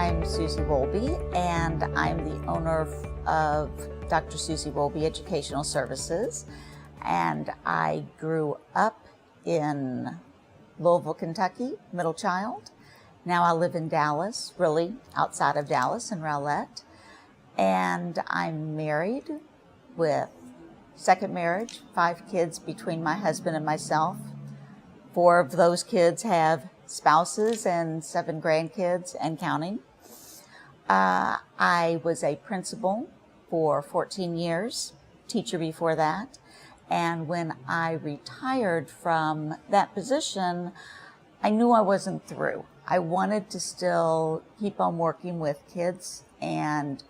I'm Susie Wolbe, and I'm the owner of Dr. Susie Wolbe Educational Services. And I grew up in Louisville, Kentucky, middle child. Now I live in Dallas, really outside of Dallas in Rowlett. And I'm married with second marriage, 5 kids between my husband and myself. 4 of those kids have spouses and 7 grandkids and counting. I was a principal for 14 years, teacher before that. And when I retired from that position, I knew I wasn't through. I wanted to still keep on working with kids and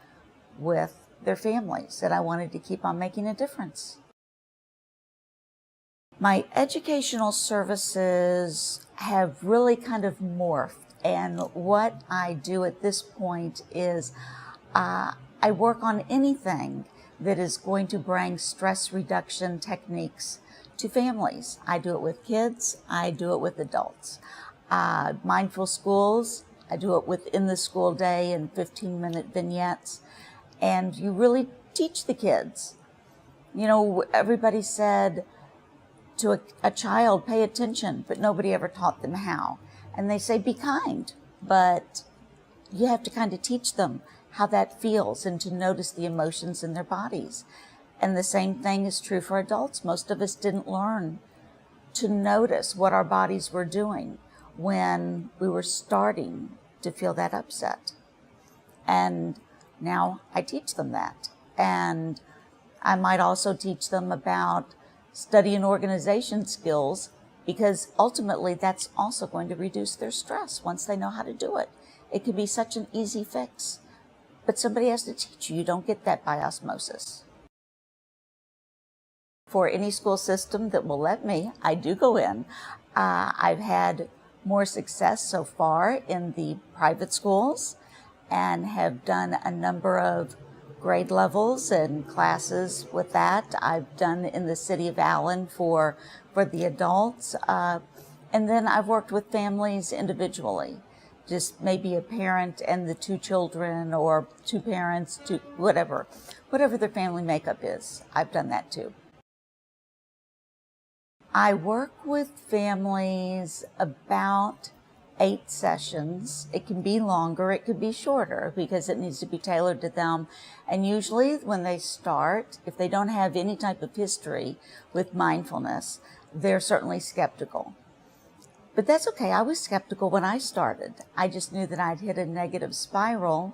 with their families, and I wanted to keep on making a difference. My educational services have really kind of morphed, and what I do at this point is I work on anything that is going to bring stress reduction techniques to families. I do it with kids, I do it with adults. Mindful schools, I do it within the school day in 15-minute vignettes, and you really teach the kids. You know, everybody said to a child, pay attention, but nobody ever taught them how. And they say, be kind, but you have to kind of teach them how that feels and to notice the emotions in their bodies. And the same thing is true for adults. Most of us didn't learn to notice what our bodies were doing when we were starting to feel that upset. And now I teach them that. And I might also teach them about study and organization skills, because ultimately that's also going to reduce their stress once they know how to do it. It could be such an easy fix, but somebody has to teach you. You don't get that by osmosis. For any school system that will let me, I do go in. I've had more success so far in the private schools and have done a number of grade levels and classes with that. I've done in the city of Allen for the adults. And then I've worked with families individually, just maybe a parent and the 2 children, or 2 parents, whatever their family makeup is. I've done that too. I work with families about 8 sessions. It can be longer, it could be shorter, because it needs to be tailored to them. And usually when they start, if they don't have any type of history with mindfulness, they're certainly skeptical. But that's okay. I was skeptical when I started. I just knew that I'd hit a negative spiral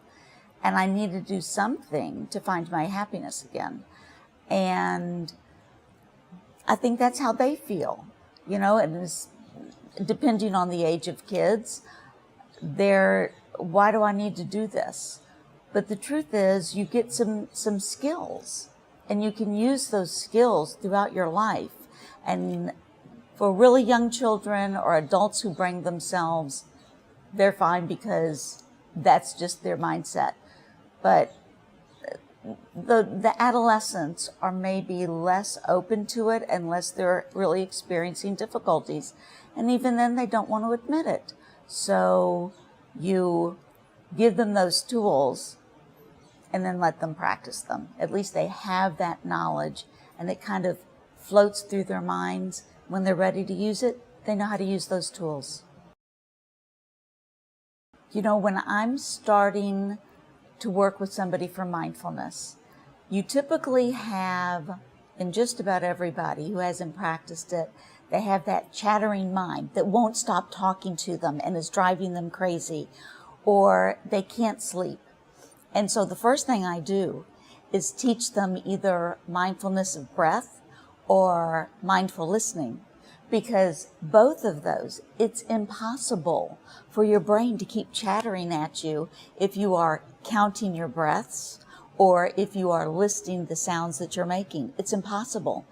and I needed to do something to find my happiness again. And I think that's how they feel, you know, and it's, depending on the age of kids, why do I need to do this? But the truth is, you get some skills, and you can use those skills throughout your life. And for really young children or adults who bring themselves, they're fine because that's just their mindset. But the adolescents are maybe less open to it unless they're really experiencing difficulties. And even then, they don't want to admit it. So you give them those tools and then let them practice them. At least they have that knowledge, and it kind of floats through their minds. When they're ready to use it, they know how to use those tools. You know, when I'm starting to work with somebody for mindfulness, you typically have, in just about everybody who hasn't practiced it, they have that chattering mind that won't stop talking to them and is driving them crazy, or they can't sleep. And so the first thing I do is teach them either mindfulness of breath or mindful listening, because both of those, it's impossible for your brain to keep chattering at you if you are counting your breaths or if you are listing the sounds that you're making. It's impossible.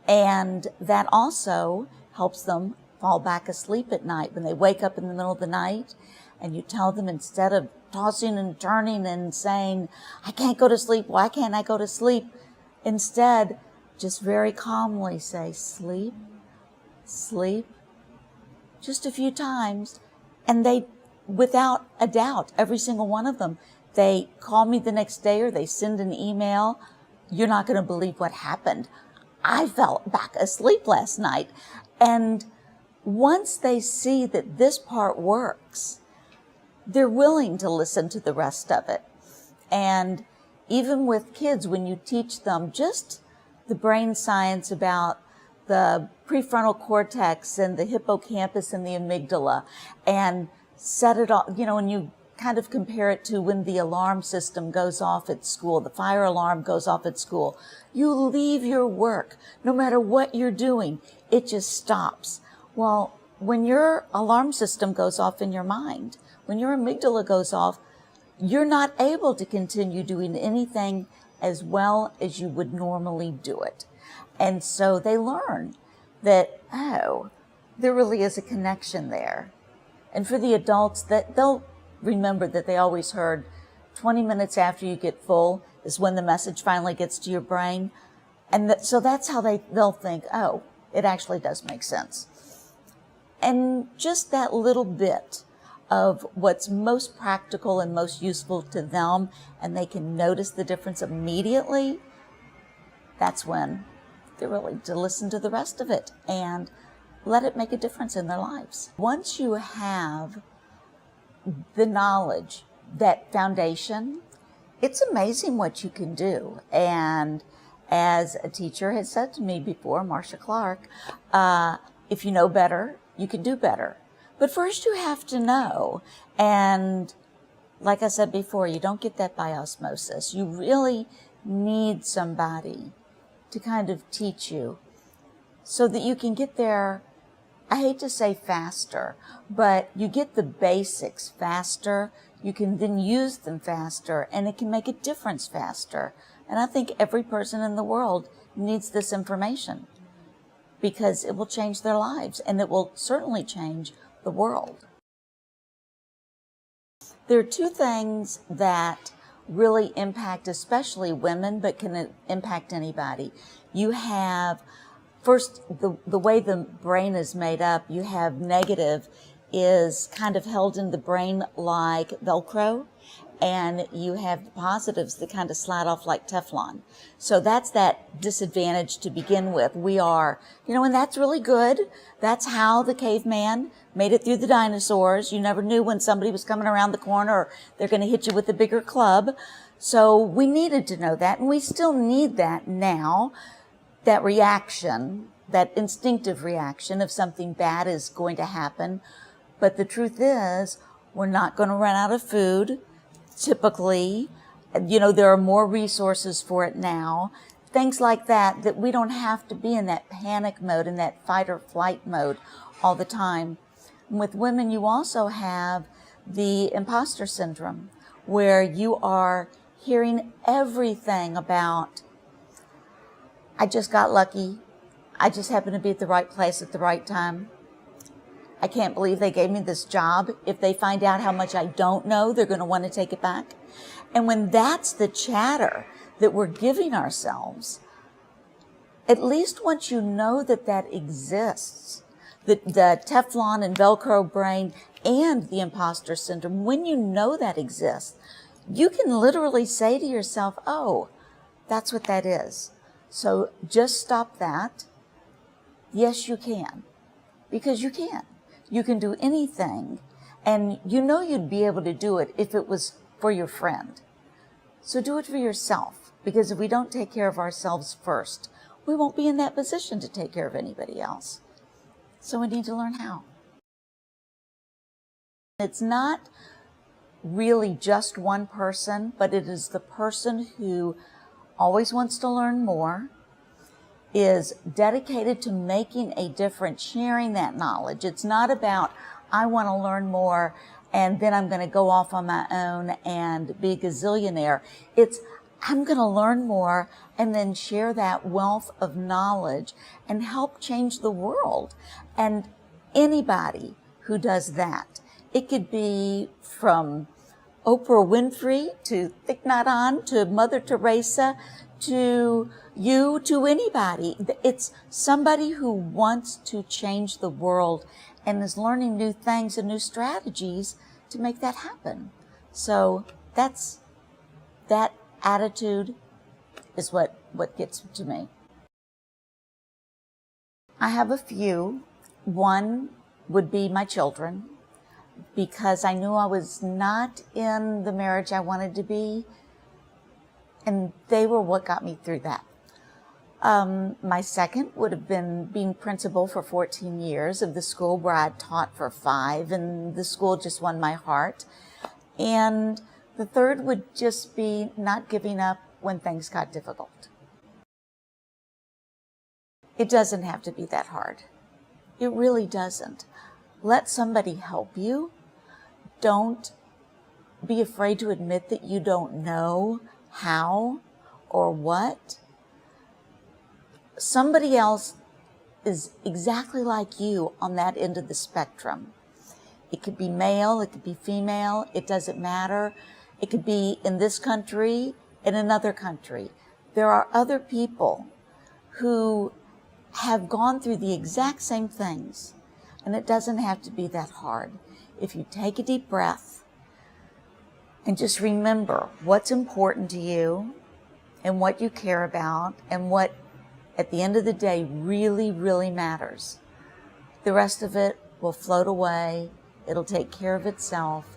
And that also helps them fall back asleep at night. When they wake up in the middle of the night and you tell them, instead of tossing and turning and saying, I can't go to sleep, why can't I go to sleep? Instead, just very calmly say, sleep, sleep, just a few times. And they without a doubt, every single one of them, they call me the next day or they send an email. You're not going to believe what happened. I fell back asleep last night. And once they see that this part works, they're willing to listen to the rest of it. And even with kids, when you teach them just the brain science about the prefrontal cortex and the hippocampus and the amygdala, and set it off, and you kind of compare it to when the alarm system goes off at school, the fire alarm goes off at school. You leave your work, no matter what you're doing, it just stops. Well, when your alarm system goes off in your mind, when your amygdala goes off, you're not able to continue doing anything as well as you would normally do it. And so they learn that, oh, there really is a connection there. And for the adults, that they'll remember that they always heard 20 minutes after you get full is when the message finally gets to your brain. And so that's how they'll think, oh, it actually does make sense. And just that little bit of what's most practical and most useful to them, and they can notice the difference immediately, that's when they're willing to listen to the rest of it and let it make a difference in their lives. Once you have the knowledge, that foundation, it's amazing what you can do. And as a teacher has said to me before, Marcia Clark, if you know better, you can do better. But first you have to know. And like I said before, you don't get that by osmosis. You really need somebody to kind of teach you so that you can get there, I hate to say faster, but you get the basics faster. You can then use them faster, and it can make a difference faster. And I think every person in the world needs this information because it will change their lives, and it will certainly change the world. There are two things that really impact especially women, but can impact anybody. You have, first, the way the brain is made up, you have negative is kind of held in the brain like Velcro, and you have the positives that kind of slide off like Teflon. So that's that disadvantage to begin with. We are, and that's really good. That's how the caveman made it through the dinosaurs. You never knew when somebody was coming around the corner or they're going to hit you with a bigger club. So we needed to know that, and we still need that now, that reaction, that instinctive reaction if something bad is going to happen. But the truth is, we're not going to run out of food. Typically, there are more resources for it now. Things like that we don't have to be in that panic mode, in that fight or flight mode all the time. And with women, you also have the imposter syndrome, where you are hearing everything about, I just got lucky. I just happened to be at the right place at the right time. I can't believe they gave me this job. If they find out how much I don't know, they're going to want to take it back. And when that's the chatter that we're giving ourselves, at least once you know that that exists, the Teflon and Velcro brain and the imposter syndrome, when you know that exists, you can literally say to yourself, oh, that's what that is. So just stop that. Yes, you can, because you can. You can do anything, and you'd be able to do it if it was for your friend. So do it for yourself, because if we don't take care of ourselves first, we won't be in that position to take care of anybody else. So we need to learn how. It's not really just one person, but it is the person who always wants to learn more, is dedicated to making a difference, sharing that knowledge. It's not about, I want to learn more and then I'm going to go off on my own and be a gazillionaire. It's, I'm going to learn more and then share that wealth of knowledge and help change the world. And anybody who does that, it could be from Oprah Winfrey to Thich Nhat Hanh to Mother Teresa to you, to anybody. It's somebody who wants to change the world and is learning new things and new strategies to make that happen. So that attitude is what gets to me. I have a few. One would be my children, because I knew I was not in the marriage I wanted to be, and they were what got me through that. My second would have been being principal for 14 years of the school where I taught for 5, and the school just won my heart. And the third would just be not giving up when things got difficult. It doesn't have to be that hard. It really doesn't. Let somebody help you. Don't be afraid to admit that you don't know how or what. Somebody else is exactly like you on that end of the spectrum. It could be male, it could be female, it doesn't matter. It could be in this country, in another country. There are other people who have gone through the exact same things, and it doesn't have to be that hard. If you take a deep breath and just remember what's important to you and what you care about and what at the end of the day really, really matters, the rest of it will float away. It'll take care of itself,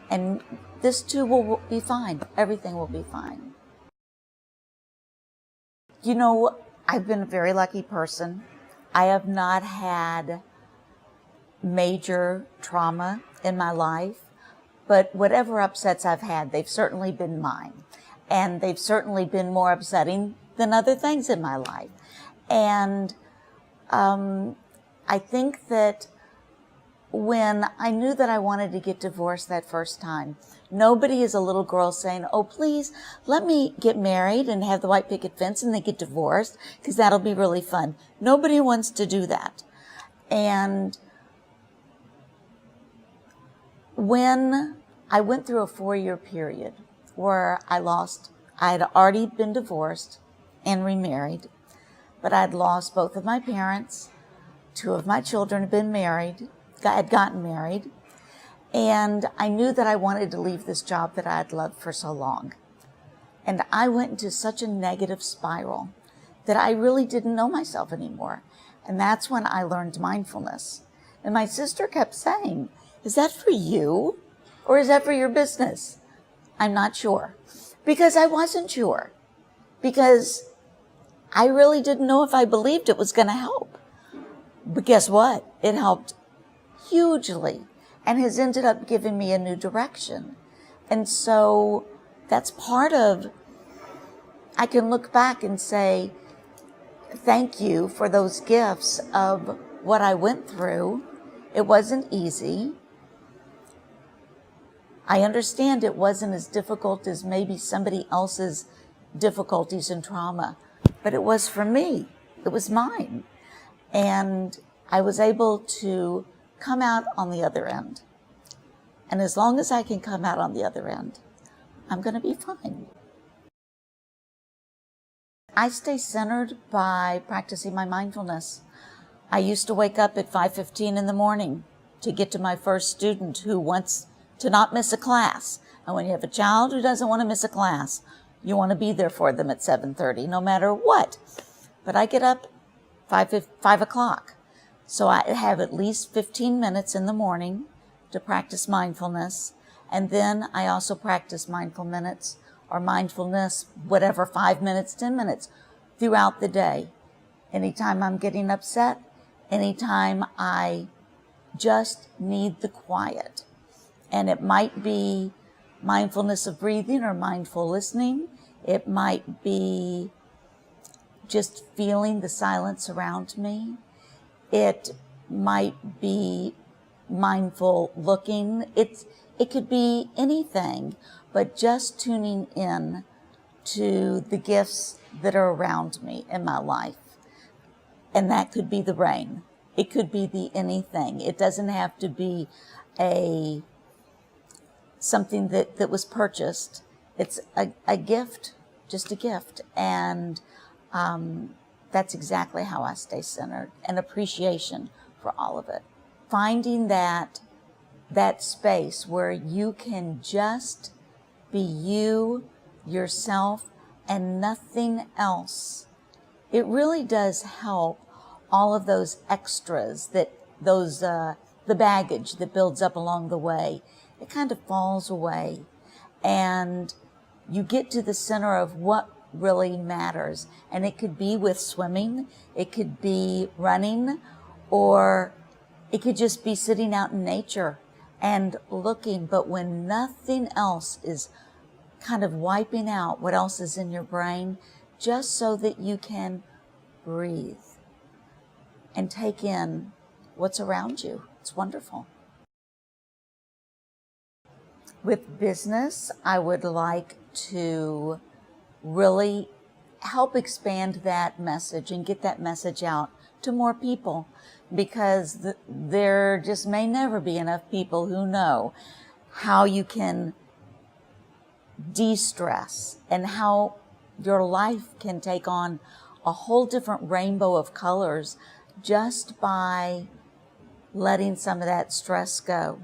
and this too will be fine. Everything will be fine. You know, I've been a very lucky person. I have not had major trauma in my life, but whatever upsets I've had, they've certainly been mine. And they've certainly been more upsetting than other things in my life. And I think that when I knew that I wanted to get divorced that first time, nobody is a little girl saying, oh, please, let me get married and have the white picket fence and then get divorced, because that'll be really fun. Nobody wants to do that. And when I went through a 4-year period where I had already been divorced and remarried, but I'd lost both of my parents, 2 of my children had gotten married, and I knew that I wanted to leave this job that I had loved for so long. And I went into such a negative spiral that I really didn't know myself anymore. And that's when I learned mindfulness. And my sister kept saying, is that for you or is that for your business? I'm not sure. Because I wasn't sure. Because I really didn't know if I believed it was going to help. But guess what? It helped hugely and has ended up giving me a new direction. And so that's part of, I can look back and say, thank you for those gifts of what I went through. It wasn't easy. I understand it wasn't as difficult as maybe somebody else's difficulties and trauma, but it was for me. It was mine. And I was able to come out on the other end. And as long as I can come out on the other end, I'm going to be fine. I stay centered by practicing my mindfulness. I used to wake up at 5:15 in the morning to get to my first student who wants to not miss a class. And when you have a child who doesn't want to miss a class, you want to be there for them at 7:30, no matter what. But I get up 5 o'clock. So I have at least 15 minutes in the morning to practice mindfulness. And then I also practice mindful minutes or mindfulness, whatever, 5 minutes, 10 minutes throughout the day. Anytime I'm getting upset, anytime I just need the quiet. And it might be mindfulness of breathing or mindful listening. It might be just feeling the silence around me. It might be mindful looking. It could be anything, but just tuning in to the gifts that are around me in my life. And that could be the rain. It could be the anything. It doesn't have to be something that was purchased. It's a gift, just a gift. And that's exactly how I stay centered, and appreciation for all of it. Finding that that space where you can just be you, yourself, and nothing else, it really does help all of those extras that the baggage that builds up along the way. It kind of falls away, and you get to the center of what really matters. And it could be with swimming, it could be running, or it could just be sitting out in nature and looking. But when nothing else is kind of wiping out what else is in your brain, just so that you can breathe and take in what's around you. It's wonderful. With business, I would like to really help expand that message and get that message out to more people, because there just may never be enough people who know how you can de-stress and how your life can take on a whole different rainbow of colors just by letting some of that stress go.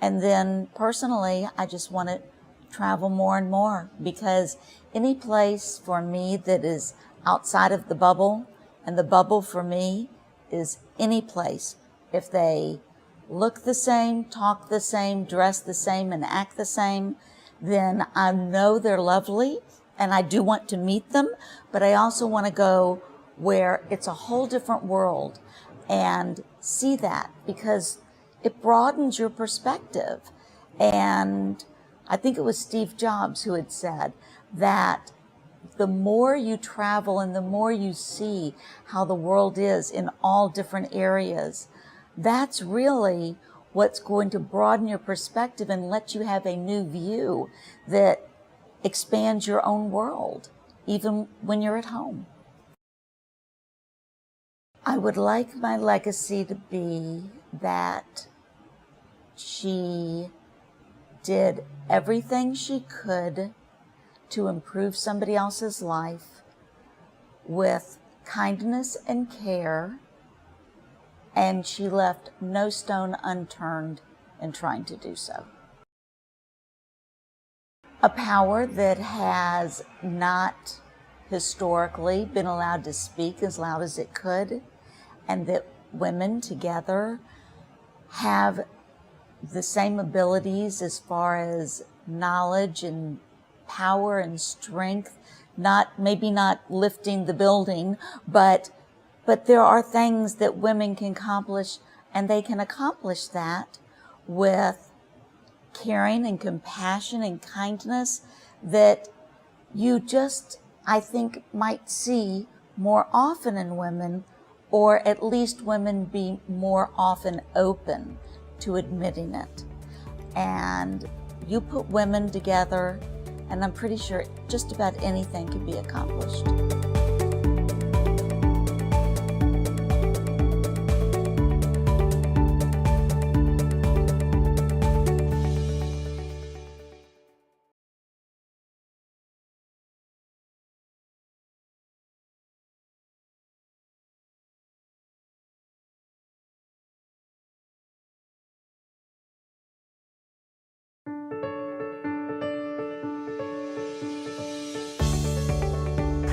And then personally, I just want to travel more and more, because any place for me that is outside of the bubble, and the bubble for me is any place, if they look the same, talk the same, dress the same, and act the same, then I know they're lovely and I do want to meet them, but I also want to go where it's a whole different world and see that, because it broadens your perspective. And I think it was Steve Jobs who had said that the more you travel and the more you see how the world is in all different areas, that's really what's going to broaden your perspective and let you have a new view that expands your own world, even when you're at home. I would like my legacy to be that she did everything she could to improve somebody else's life with kindness and care, and she left no stone unturned in trying to do so. A power that has not historically been allowed to speak as loud as it could, and that women together have the same abilities as far as knowledge and power and strength, maybe not lifting the building, but there are things that women can accomplish, and they can accomplish that with caring and compassion and kindness that you just, I think, might see more often in women, or at least women be more often open to admitting it. And you put women together, and I'm pretty sure just about anything can be accomplished.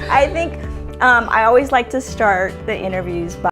I think I always like to start the interviews by